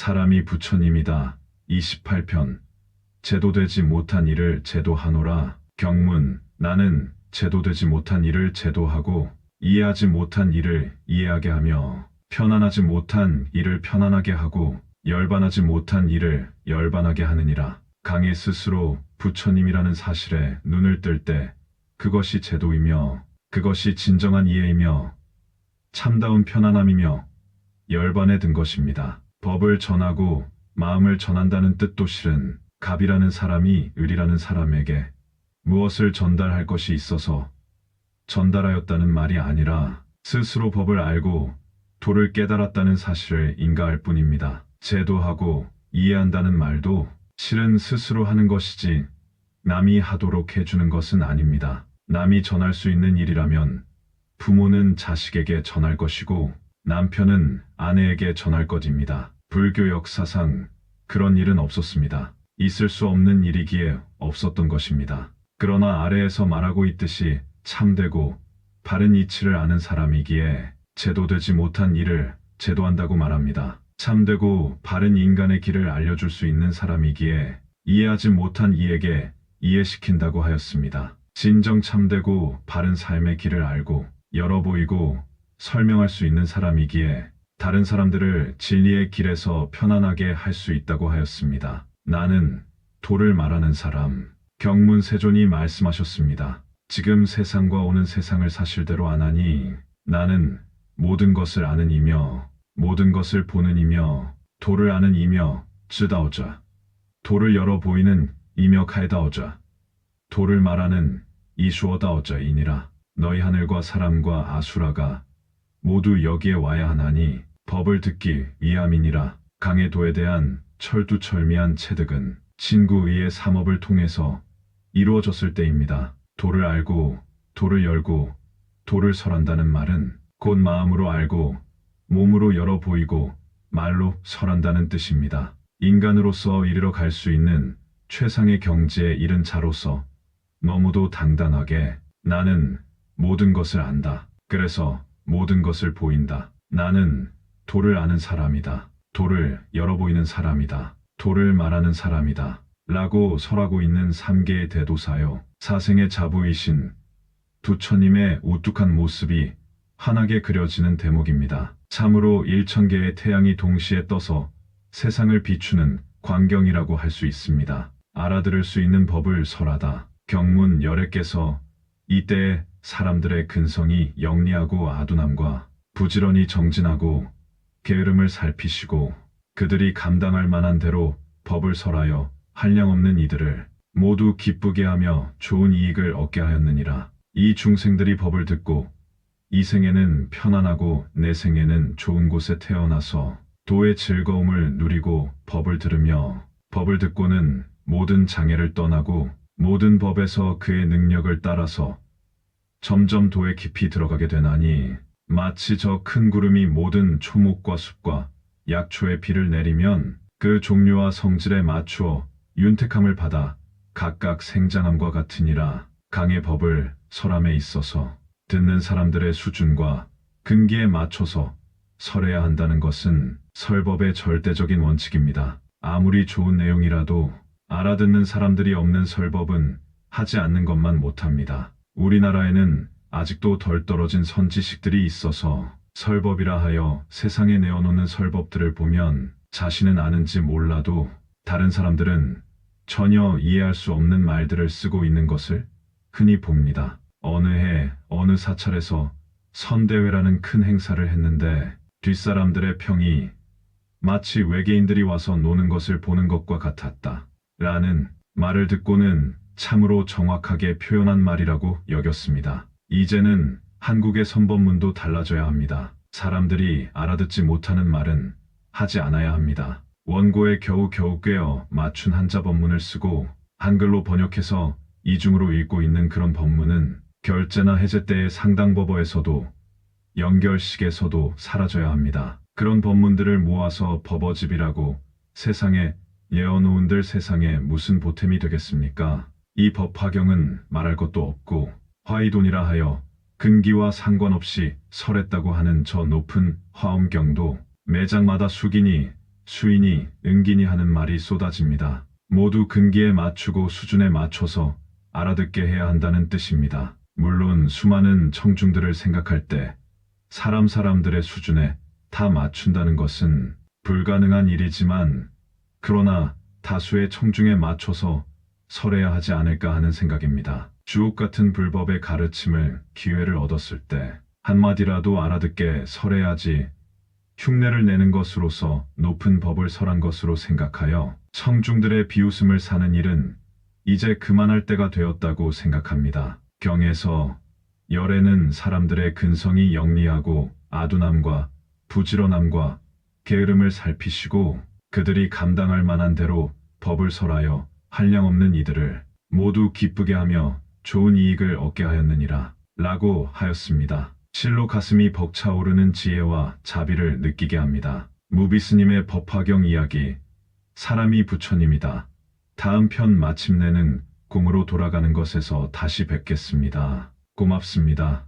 사람이 부처님이다. 28편. 제도되지 못한 일을 제도하노라. 경문. 나는 제도되지 못한 일을 제도하고 이해하지 못한 일을 이해하게 하며 편안하지 못한 일을 편안하게 하고 열반하지 못한 일을 열반하게 하느니라. 강의 스스로 부처님이라는 사실에 눈을 뜰 때 그것이 제도이며 그것이 진정한 이해이며 참다운 편안함이며 열반에 든 것입니다. 법을 전하고 마음을 전한다는 뜻도 실은 갑이라는 사람이 을이라는 사람에게 무엇을 전달할 것이 있어서 전달하였다는 말이 아니라 스스로 법을 알고 도를 깨달았다는 사실을 인가할 뿐입니다. 제도하고 이해한다는 말도 실은 스스로 하는 것이지 남이 하도록 해주는 것은 아닙니다. 남이 전할 수 있는 일이라면 부모는 자식에게 전할 것이고 남편은 아내에게 전할 것입니다. 불교 역사상 그런 일은 없었습니다. 있을 수 없는 일이기에 없었던 것입니다. 그러나 아래에서 말하고 있듯이 참되고 바른 이치를 아는 사람이기에 제도되지 못한 일을 제도한다고 말합니다. 참되고 바른 인간의 길을 알려줄 수 있는 사람이기에 이해하지 못한 이에게 이해시킨다고 하였습니다. 진정 참되고 바른 삶의 길을 알고 열어 보이고 설명할 수 있는 사람이기에 다른 사람들을 진리의 길에서 편안하게 할 수 있다고 하였습니다. 나는 도를 말하는 사람. 경문 세존이 말씀하셨습니다. 지금 세상과 오는 세상을 사실대로 아나니 나는 모든 것을 아는 이며 모든 것을 보는 이며 도를 아는 이며 쯔다오자. 도를 열어 보이는 이며 칼다오자. 도를 말하는 이슈어다오자이니라. 너희 하늘과 사람과 아수라가 모두 여기에 와야 하나니 법을 듣기 위함이니라. 강의 도에 대한 철두철미한 체득은 친구의의 삼업을 통해서 이루어졌을 때입니다. 도를 알고 도를 열고 도를 설한다는 말은 곧 마음으로 알고 몸으로 열어 보이고 말로 설한다는 뜻입니다. 인간으로서 이르러 갈 수 있는 최상의 경지에 이른 자로서 너무도 당당하게 나는 모든 것을 안다. 그래서 모든 것을 보인다. 나는 도를 아는 사람이다. 도를 열어 보이는 사람이다. 도를 말하는 사람이다. 라고 설하고 있는 3개의 대도사여 사생의 자부이신 부처님의 우뚝한 모습이 환하게 그려지는 대목입니다. 참으로 1000개의 태양이 동시에 떠서 세상을 비추는 광경이라고 할 수 있습니다. 알아들을 수 있는 법을 설하다. 경문 열애께서 이때의 사람들의 근성이 영리하고 아둔함과 부지런히 정진하고 게으름을 살피시고 그들이 감당할 만한 대로 법을 설하여 한량없는 이들을 모두 기쁘게 하며 좋은 이익을 얻게 하였느니라. 이 중생들이 법을 듣고 이 생에는 편안하고 내 생에는 좋은 곳에 태어나서 도의 즐거움을 누리고 법을 들으며 법을 듣고는 모든 장애를 떠나고 모든 법에서 그의 능력을 따라서 점점 도에 깊이 들어가게 되나니 마치 저 큰 구름이 모든 초목과 숲과 약초에 비를 내리면 그 종류와 성질에 맞추어 윤택함을 받아 각각 생장함과 같으니라. 강의 법을 설함에 있어서 듣는 사람들의 수준과 근기에 맞춰서 설해야 한다는 것은 설법의 절대적인 원칙입니다. 아무리 좋은 내용이라도 알아듣는 사람들이 없는 설법은 하지 않는 것만 못합니다. 우리나라에는 아직도 덜 떨어진 선지식들이 있어서 설법이라 하여 세상에 내어놓는 설법들을 보면 자신은 아는지 몰라도 다른 사람들은 전혀 이해할 수 없는 말들을 쓰고 있는 것을 흔히 봅니다. 어느 해 어느 사찰에서 선대회라는 큰 행사를 했는데 뒷사람들의 평이 마치 외계인들이 와서 노는 것을 보는 것과 같았다. 라는 말을 듣고는 참으로 정확하게 표현한 말이라고 여겼습니다. 이제는 한국의 선법문도 달라져야 합니다. 사람들이 알아듣지 못하는 말은 하지 않아야 합니다. 원고에 겨우겨우 꿰어 맞춘 한자 법문을 쓰고 한글로 번역해서 이중으로 읽고 있는 그런 법문은 결제나 해제 때의 상당법어에서도 연결식에서도 사라져야 합니다. 그런 법문들을 모아서 법어집이라고 세상에 예어놓은들 세상에 무슨 보탬이 되겠습니까? 이 법화경은 말할 것도 없고 화의돈이라 하여 근기와 상관없이 설했다고 하는 저 높은 화엄경도 매장마다 숙인이 수인이, 은긴이 하는 말이 쏟아집니다. 모두 근기에 맞추고 수준에 맞춰서 알아듣게 해야 한다는 뜻입니다. 물론 수많은 청중들을 생각할 때 사람들의 수준에 다 맞춘다는 것은 불가능한 일이지만, 그러나 다수의 청중에 맞춰서 설해야 하지 않을까 하는 생각입니다. 주옥 같은 불법의 가르침을 기회를 얻었을 때 한마디라도 알아듣게 설해야지 흉내를 내는 것으로서 높은 법을 설한 것으로 생각하여 청중들의 비웃음을 사는 일은 이제 그만할 때가 되었다고 생각합니다. 경에서 열에는 사람들의 근성이 영리하고 아둔함과 부지런함과 게으름을 살피시고 그들이 감당할 만한 대로 법을 설하여 한량없는 이들을 모두 기쁘게 하며 좋은 이익을 얻게 하였느니라 라고 하였습니다. 실로 가슴이 벅차오르는 지혜와 자비를 느끼게 합니다. 무비스님의 법화경 이야기, 사람이 부처님이다. 다음 편 마침내는 공으로 돌아가는 것에서 다시 뵙겠습니다. 고맙습니다.